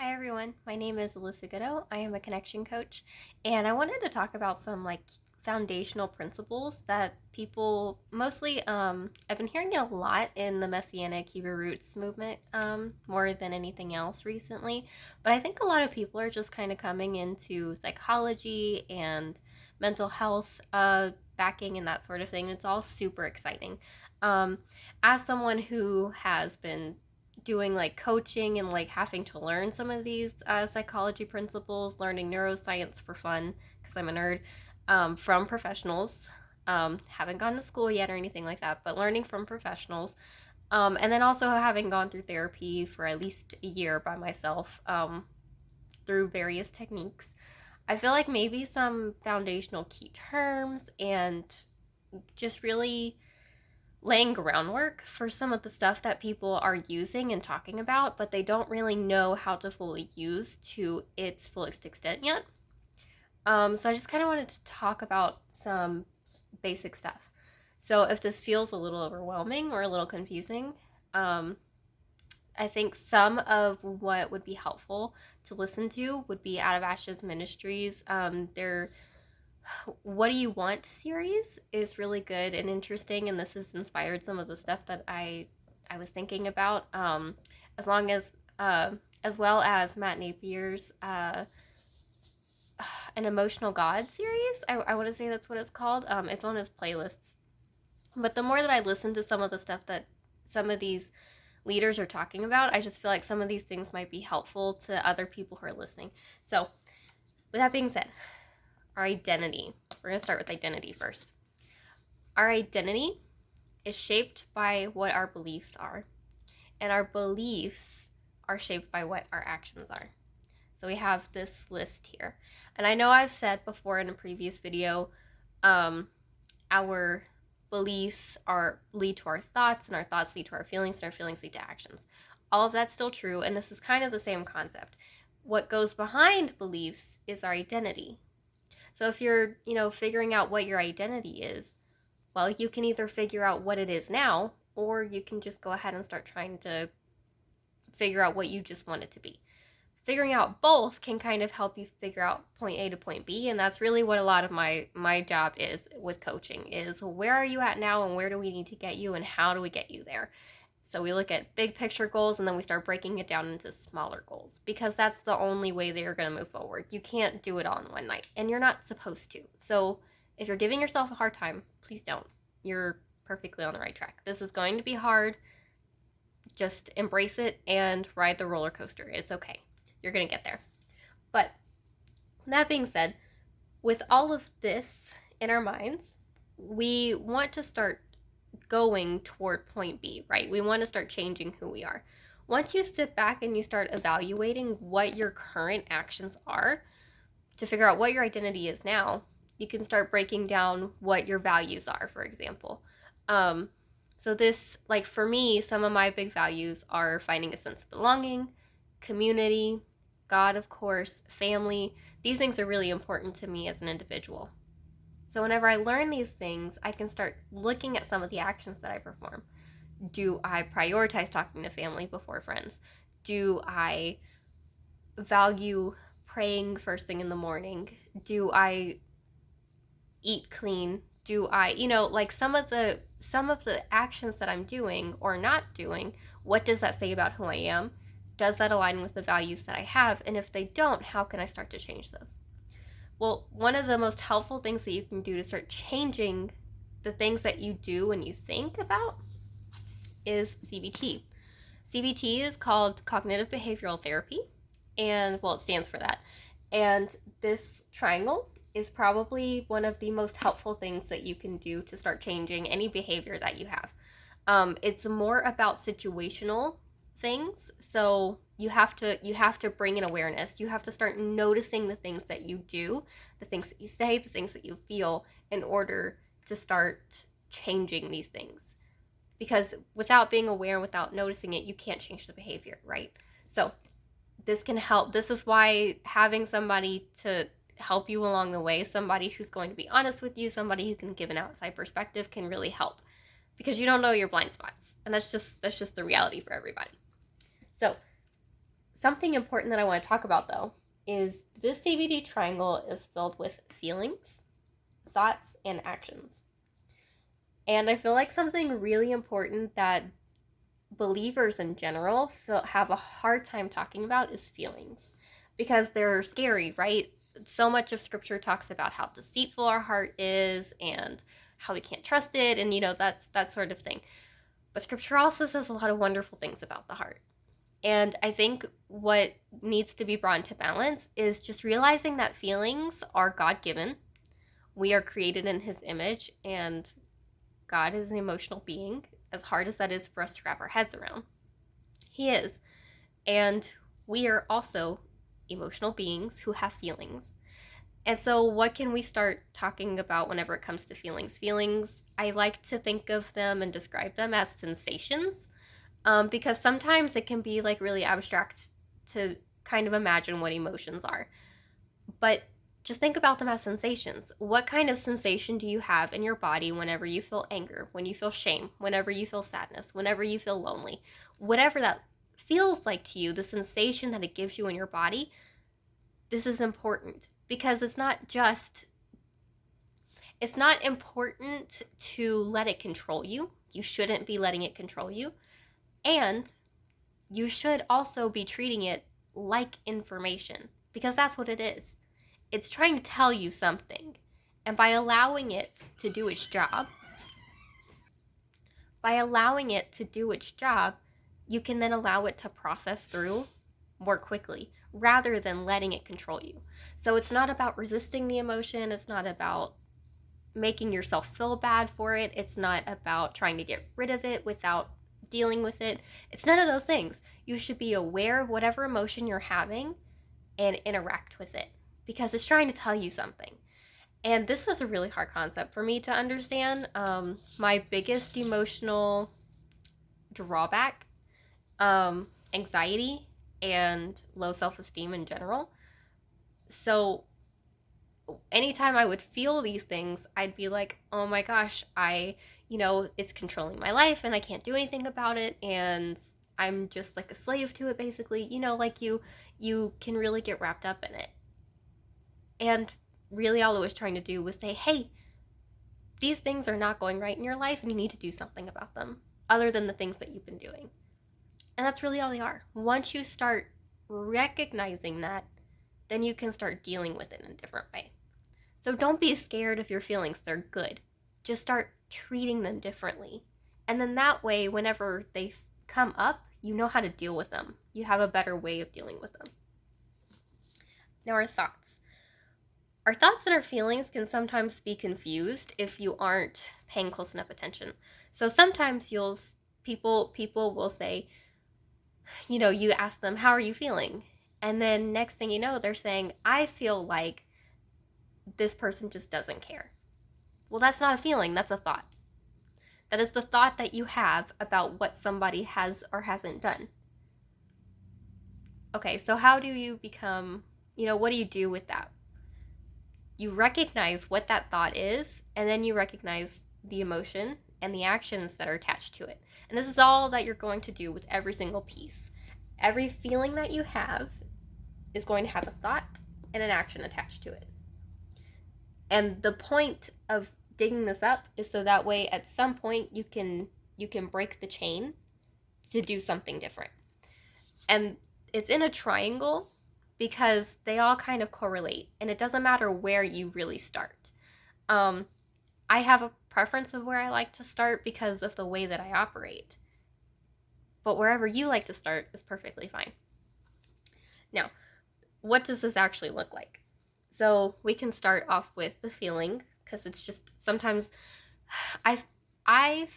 Hi everyone, my name is Alyssa Goodeaux. I am a connection coach, and I wanted to talk about some foundational principles that people mostly I've been hearing it a lot in the Messianic Hebrew Roots movement more than anything else recently. But I think a lot of people are just kind of coming into psychology and mental health backing and that sort of thing. It's all super exciting. Um, as someone who has been doing coaching and having to learn some of these psychology principles, learning neuroscience for fun because I'm a nerd, from professionals. Haven't gone to school yet or anything like that, but learning from professionals. And then also having gone through therapy for at least a year by myself through various techniques. I feel like maybe some foundational key terms and just really laying groundwork for some of the stuff that people are using and talking about, but they don't really know how to fully use to its fullest extent yet. So I just kind of wanted to talk about some basic stuff. So if this feels a little overwhelming or a little confusing, um, I think some of what would be helpful to listen to would be Out of Ashes Ministries. Their What Do You Want series is really good and interesting, and this has inspired some of the stuff that I was thinking about. As long as well as Matt Napier's an Emotional God series. I want to say that's what it's called. It's on his playlists. But the more that I listen to some of the stuff that some of these leaders are talking about, I just feel like some of these things might be helpful to other people who are listening. So, with that being said, our identity. We're going to start with identity first. Our identity is shaped by what our beliefs are, and our beliefs are shaped by what our actions are. So we have this list here. And I know I've said before in a previous video, our beliefs lead to our thoughts, and our thoughts lead to our feelings, and our feelings lead to actions. All of that's still true, and this is kind of the same concept. What goes behind beliefs is our identity. So if you're, figuring out what your identity is, well, you can either figure out what it is now, or you can just go ahead and start trying to figure out what you just want it to be. Figuring out both can kind of help you figure out point A to point B, and that's really what a lot of my job is with coaching, is where are you at now and where do we need to get you and how do we get you there. So we look at big picture goals and then we start breaking it down into smaller goals, because that's the only way that you're going to move forward. You can't do it all in one night, and you're not supposed to. So if you're giving yourself a hard time, please don't. You're perfectly on the right track. This is going to be hard. Just embrace it and ride the roller coaster. It's okay. You're going to get there. But that being said, with all of this in our minds, we want to start going toward point B, right? We want to start changing who we are. Once you sit back and you start evaluating what your current actions are to figure out what your identity is now, you can start breaking down what your values are, for example. So this, for me, some of my big values are finding a sense of belonging, community, God, of course, family. These things are really important to me as an individual. So whenever I learn these things, I can start looking at some of the actions that I perform. Do I prioritize talking to family before friends? Do I value praying first thing in the morning? Do I eat clean? Do I, some of the actions that I'm doing or not doing, what does that say about who I am? Does that align with the values that I have? And if they don't, how can I start to change those? Well, one of the most helpful things that you can do to start changing the things that you do and you think about is CBT. CBT is called Cognitive Behavioral Therapy, and it stands for that. And this triangle is probably one of the most helpful things that you can do to start changing any behavior that you have. It's more about situational things. So you have to bring in awareness. You have to start noticing the things that you do, the things that you say, the things that you feel, in order to start changing these things. Because without being aware, without noticing it, you can't change the behavior, right? So this can help. This is why having somebody to help you along the way, somebody who's going to be honest with you, somebody who can give an outside perspective, can really help, because you don't know your blind spots, and that's just the reality for everybody. So Something important that I want to talk about, though, is this CBT triangle is filled with feelings, thoughts, and actions. And I feel like something really important that believers in general have a hard time talking about is feelings, because they're scary, right? So much of scripture talks about how deceitful our heart is and how we can't trust it, and that's that sort of thing. But scripture also says a lot of wonderful things about the heart. And I think what needs to be brought into balance is just realizing that feelings are God-given. We are created in his image, and God is an emotional being, as hard as that is for us to wrap our heads around. He is. And we are also emotional beings who have feelings. And so what can we start talking about whenever it comes to feelings? Feelings, I like to think of them and describe them as sensations, because sometimes it can be like really abstract to kind of imagine what emotions are. But just think about them as sensations. What kind of sensation do you have in your body whenever you feel anger, when you feel shame, whenever you feel sadness, whenever you feel lonely? Whatever that feels like to you, the sensation that it gives you in your body, this is important, because it's not important to let it control you. You shouldn't be letting it control you. And you should also be treating it like information, because that's what it is. It's trying to tell you something. And by allowing it to do its job, you can then allow it to process through more quickly rather than letting it control you. So it's not about resisting the emotion. It's not about making yourself feel bad for it. It's not about trying to get rid of it without dealing with it. It's none of those things. You should be aware of whatever emotion you're having and interact with it, because it's trying to tell you something. And this is a really hard concept for me to understand. My biggest emotional drawback, anxiety and low self-esteem in general. So anytime I would feel these things, I'd be like, oh my gosh, it's controlling my life and I can't do anything about it. And I'm just like a slave to it, basically. Like you can really get wrapped up in it. And really all it was trying to do was say, hey, these things are not going right in your life and you need to do something about them other than the things that you've been doing. And that's really all they are. Once you start recognizing that, then you can start dealing with it in a different way. So don't be scared of your feelings. They're good. Just start treating them differently. And then that way, whenever they come up, you know how to deal with them. You have a better way of dealing with them. Now, our thoughts. Our thoughts and our feelings can sometimes be confused if you aren't paying close enough attention. So sometimes people will say, you ask them, how are you feeling? And then next thing you know, they're saying, I feel like this person just doesn't care. Well, that's not a feeling, that's a thought. That is the thought that you have about what somebody has or hasn't done. Okay, so how do you become, what do you do with that? You recognize what that thought is, and then you recognize the emotion and the actions that are attached to it. And this is all that you're going to do with every single piece. Every feeling that you have is going to have a thought and an action attached to it. And the point of digging this up is so that way at some point you can break the chain to do something different. And it's in a triangle because they all kind of correlate, and it doesn't matter where you really start. I have a preference of where I like to start because of the way that I operate. But wherever you like to start is perfectly fine. Now, what does this actually look like? So we can start off with the feeling, because it's just sometimes I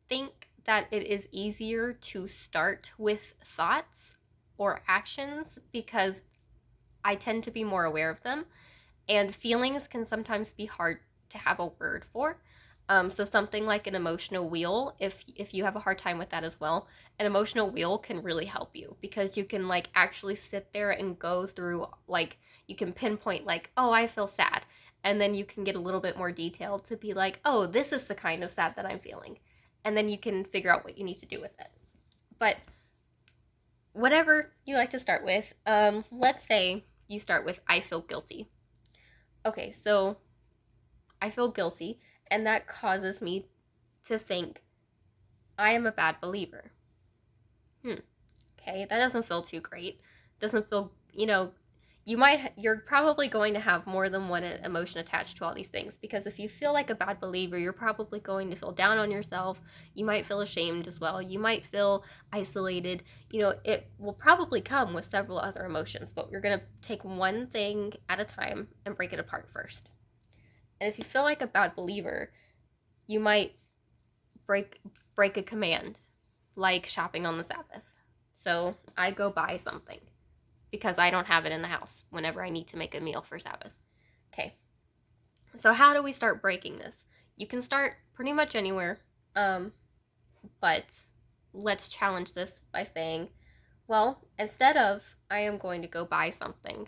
think that it is easier to start with thoughts or actions because I tend to be more aware of them, and feelings can sometimes be hard to have a word for. So something like an emotional wheel, if you have a hard time with that as well, an emotional wheel can really help you, because you can actually sit there and go through, you can pinpoint oh, I feel sad. And then you can get a little bit more detailed to be oh, this is the kind of sad that I'm feeling. And then you can figure out what you need to do with it. But whatever you like to start with. Let's say you start with, I feel guilty. Okay, so I feel guilty, and that causes me to think I am a bad believer. Okay, that doesn't feel too great. Doesn't feel, you're probably going to have more than one emotion attached to all these things, because if you feel like a bad believer, you're probably going to feel down on yourself. You might feel ashamed as well. You might feel isolated. It will probably come with several other emotions, but we're going to take one thing at a time and break it apart first. And if you feel like a bad believer, you might break a command, like shopping on the Sabbath. So I go buy something because I don't have it in the house whenever I need to make a meal for Sabbath. Okay. So how do we start breaking this? You can start pretty much anywhere, but let's challenge this by saying, well, instead of I am going to go buy something,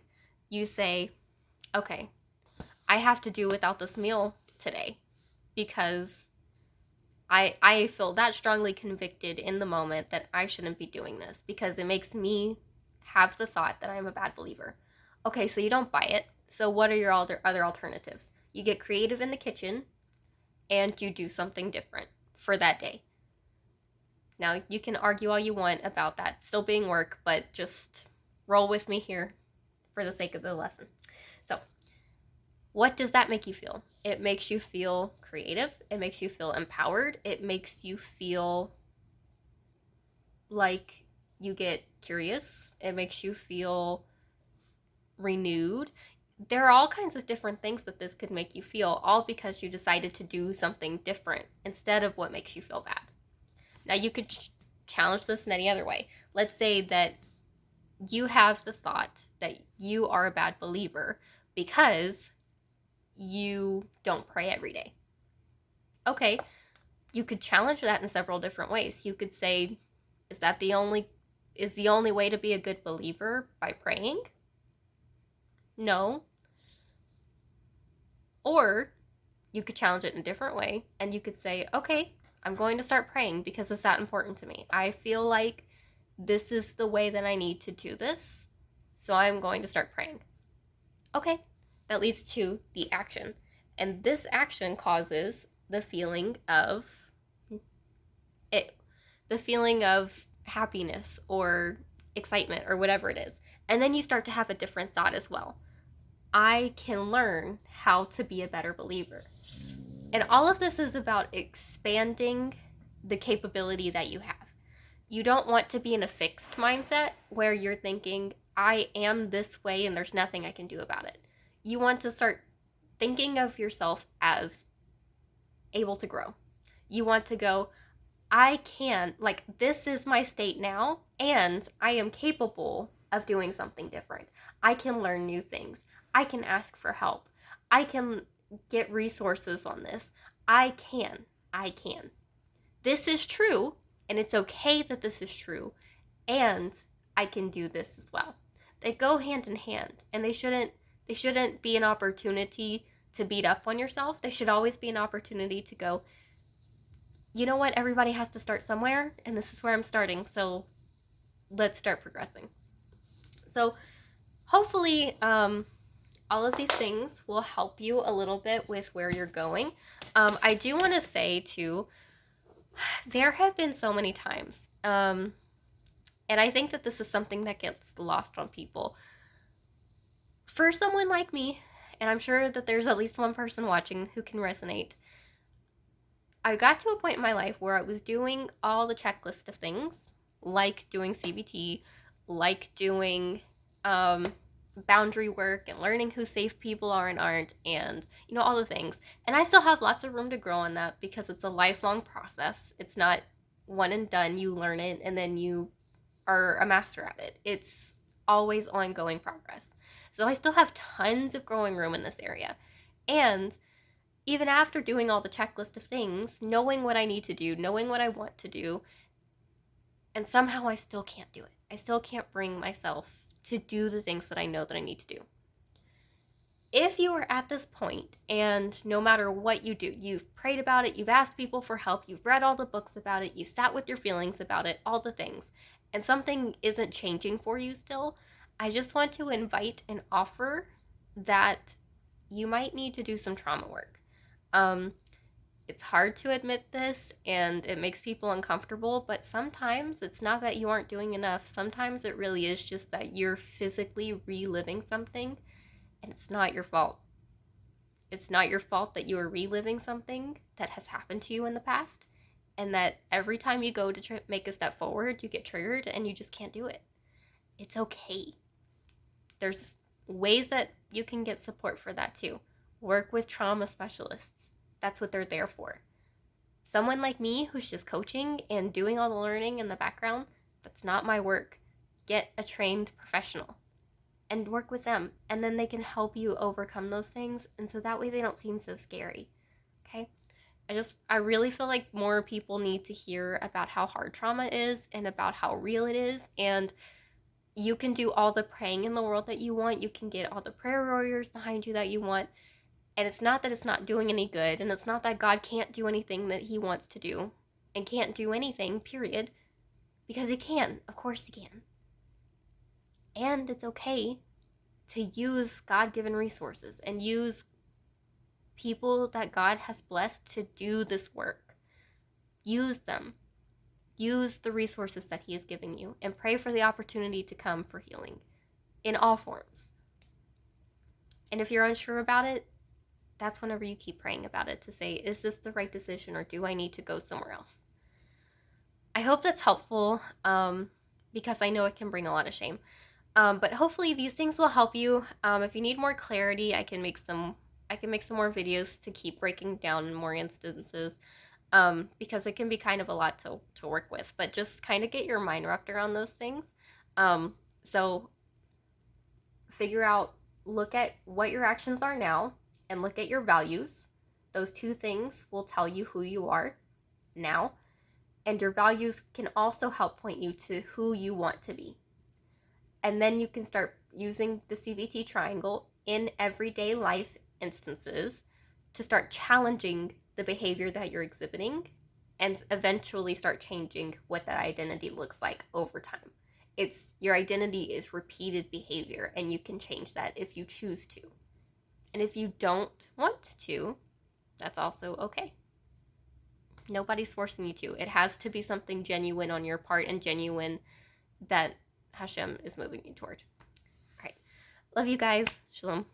you say, okay, I have to do without this meal today because I feel that strongly convicted in the moment that I shouldn't be doing this because it makes me have the thought that I'm a bad believer. Okay, so you don't buy it. So what are your other alternatives? You get creative in the kitchen and you do something different for that day. Now, you can argue all you want about that still being work, but just roll with me here for the sake of the lesson. So, what does that make you feel? It makes you feel creative. It makes you feel empowered. It makes you feel like you get curious. It makes you feel renewed. There are all kinds of different things that this could make you feel, all because you decided to do something different instead of what makes you feel bad. Now, you could challenge this in any other way. Let's say that you have the thought that you are a bad believer because you don't pray every day. Okay, you could challenge that in several different ways. You could say, is the only way to be a good believer by praying? No. Or you could challenge it in a different way and you could say, okay, I'm going to start praying because it's that important to me. I feel like this is the way that I need to do this, so I'm going to start praying. Okay, that leads to the action. And this action causes the feeling of happiness or excitement or whatever it is. And then you start to have a different thought as well. I can learn how to be a better believer. And all of this is about expanding the capability that you have. You don't want to be in a fixed mindset where you're thinking, I am this way and there's nothing I can do about it. You want to start thinking of yourself as able to grow. You want to go, I can, like, this is my state now, and I am capable of doing something different. I can learn new things. I can ask for help. I can get resources on this. I can. This is true, and it's okay that this is true, and I can do this as well. They go hand in hand, and they shouldn't be an opportunity to beat up on yourself. They should always be an opportunity to go, you know what, everybody has to start somewhere, and this is where I'm starting, so let's start progressing. So hopefully all of these things will help you a little bit with where you're going. I do want to say too, there have been so many times, and I think that this is something that gets lost on people. For someone like me, and I'm sure that there's at least one person watching who can resonate, I got to a point in my life where I was doing all the checklist of things, like doing CBT, like doing boundary work and learning who safe people are and aren't, and all the things. And I still have lots of room to grow on that because it's a lifelong process. It's not one and done. You learn it and then you are a master at it. It's always ongoing progress. So I still have tons of growing room in this area. And even after doing all the checklist of things, knowing what I need to do, knowing what I want to do, and somehow I still can't do it. I still can't bring myself to do the things that I know that I need to do. If you are at this point, and no matter what you do, you've prayed about it, you've asked people for help, you've read all the books about it, you've sat with your feelings about it, all the things, and something isn't changing for you still, I just want to invite and offer that you might need to do some trauma work. It's hard to admit this and it makes people uncomfortable, but sometimes it's not that you aren't doing enough. Sometimes it really is just that you're physically reliving something and it's not your fault. It's not your fault that you are reliving something that has happened to you in the past, and that every time you go to make a step forward, you get triggered and you just can't do it. It's okay. There's ways that you can get support for that too. Work with trauma specialists. That's what they're there for. Someone like me who's just coaching and doing all the learning in the background, that's not my work. Get a trained professional and work with them, and then they can help you overcome those things, and so that way they don't seem so scary. Okay? I really feel like more people need to hear about how hard trauma is and about how real it is, and you can do all the praying in the world that you want. You can get all the prayer warriors behind you that you want, and it's not that it's not doing any good, and it's not that God can't do anything that he wants to do and can't do anything, period, because he can. Of course he can. And it's okay to use God-given resources and use people that God has blessed to do this work. Use them. Use the resources that he is giving you and pray for the opportunity to come for healing in all forms. And if you're unsure about it, that's whenever you keep praying about it to say, is this the right decision or do I need to go somewhere else? I hope that's helpful because I know it can bring a lot of shame. But hopefully these things will help you. If you need more clarity, I can make some more videos to keep breaking down more instances because it can be kind of a lot to work with. But just kind of get your mind wrapped around those things. So figure out, look at what your actions are now and look at your values. Those two things will tell you who you are now. And your values can also help point you to who you want to be. And then you can start using the CBT triangle in everyday life instances to start challenging the behavior that you're exhibiting and eventually start changing what that identity looks like over time. Your identity is repeated behavior, and you can change that if you choose to. And if you don't want to, that's also okay. Nobody's forcing you to. It has to be something genuine on your part and genuine that Hashem is moving you toward. All right. Love you guys. Shalom.